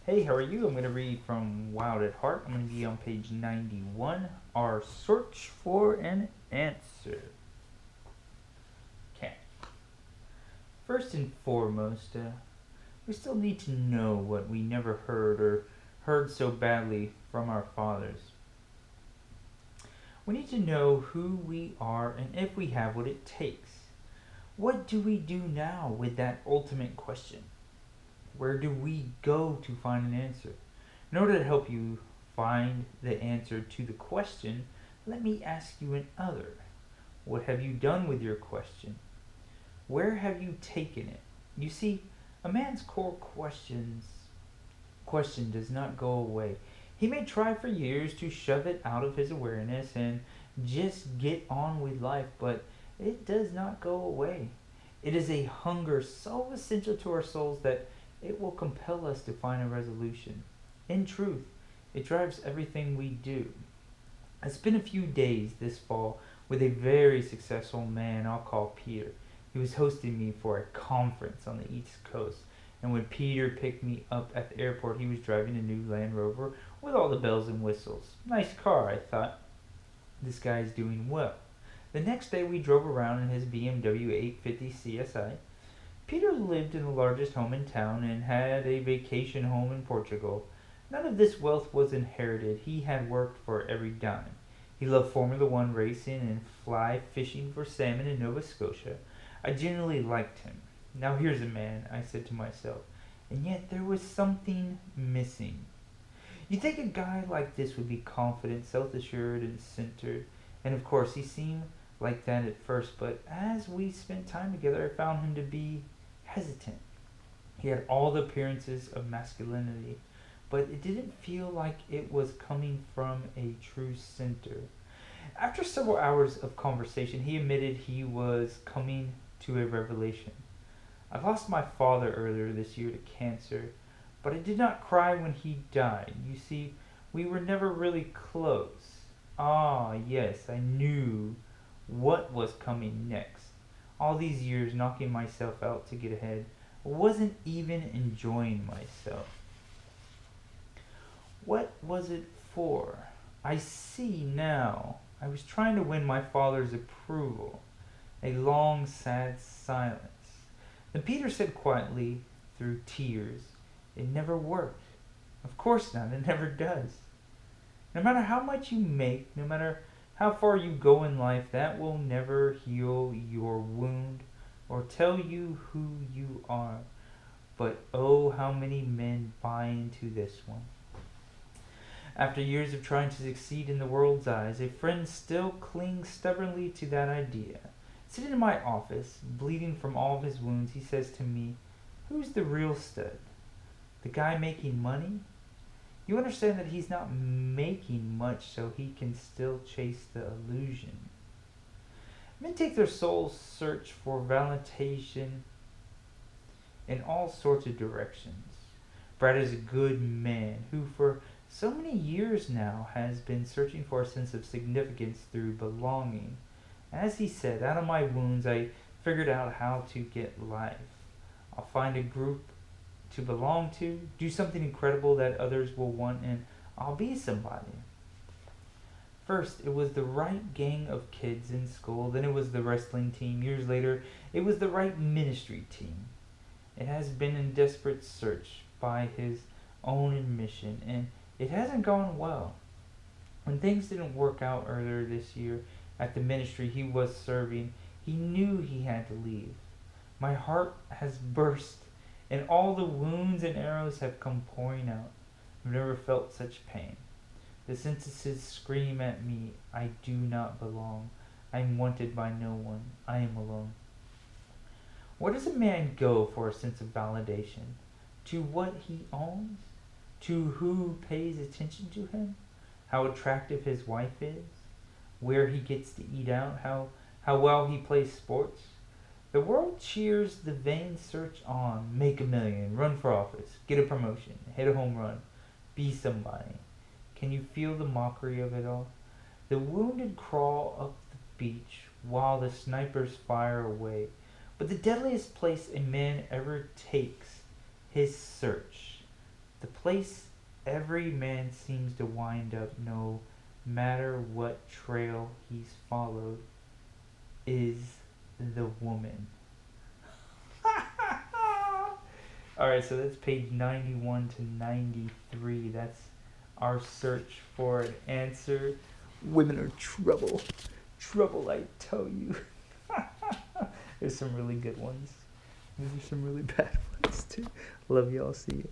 Hey, how are you? I'm going to read from Wild at Heart. I'm going to be on page 91. Our search for an answer. Okay. First and foremost, we still need to know what we never heard or heard so badly from our fathers. We need to know who we are and if we have what it takes. What do we do now with that ultimate question? Where do we go to find an answer? In order to help you find the answer to the question, let me ask you another. What have you done with your question? Where have you taken it? You see, a man's core question does not go away. He may try for years to shove it out of his awareness and just get on with life, but it does not go away. It is a hunger so essential to our souls that it will compel us to find a resolution. In truth, it drives everything we do. I spent a few days this fall with a very successful man I'll call Peter. He was hosting me for a conference on the East Coast, and when Peter picked me up at the airport, he was driving a new Land Rover with all the bells and whistles. Nice car, I thought. This guy's doing well. The next day we drove around in his BMW 850 CSI. Peter lived in the largest home in town and had a vacation home in Portugal. None of this wealth was inherited. He had worked for every dime. He loved Formula One racing and fly fishing for salmon in Nova Scotia. I generally liked him. Now here's a man, I said to myself, and yet there was something missing. You'd think a guy like this would be confident, self-assured, and centered, and of course he seemed like that at first, but as we spent time together, I found him to be hesitant. He had all the appearances of masculinity, but it didn't feel like it was coming from a true center. After several hours of conversation, he admitted he was coming to a revelation. I lost my father earlier this year to cancer, but I did not cry when he died. You see, we were never really close. Ah, yes, I knew what was coming next. All these years knocking myself out to get ahead, I wasn't even enjoying myself. What was it for? I see now. I was trying to win my father's approval. A long, sad silence. Then Peter said quietly, through tears, "It never worked." Of course not, it never does. No matter how much you make, no matter how far you go in life, that will never heal your wound or tell you who you are. But oh, how many men buy into this one. After years of trying to succeed in the world's eyes, a friend still clings stubbornly to that idea. Sitting in my office, bleeding from all of his wounds, he says to me, "Who's the real stud? The guy making money? You understand that he's not making much, so he can still chase the illusion." Men take their soul's search for validation in all sorts of directions. Brad is a good man who, for so many years now, has been searching for a sense of significance through belonging. As he said, out of my wounds I figured out how to get life. I'll find a group to belong to, do something incredible that others will want, and I'll be somebody. First, it was the right gang of kids in school, then it was the wrestling team. Years later, it was the right ministry team. It has been in desperate search by his own admission, and it hasn't gone well. When things didn't work out earlier this year at the ministry he was serving, he knew he had to leave. My heart has burst, and all the wounds and arrows have come pouring out. I've never felt such pain. The sentences scream at me, "I do not belong. I am wanted by no one. I am alone." Where does a man go for a sense of validation? To what he owns? To who pays attention to him? How attractive his wife is? Where he gets to eat out? How well he plays sports? The world cheers the vain search on. Make $1 million, run for office, get a promotion, hit a home run, be somebody. Can you feel the mockery of it all? The wounded crawl up the beach while the snipers fire away. But the deadliest place a man ever takes his search, the place every man seems to wind up, no matter what trail he's followed, is the woman. Alright, so that's page 91 to 93. That's our search for an answer. Women are trouble. Trouble, I tell you. There's some really good ones. There's some really bad ones too. Love y'all. See you.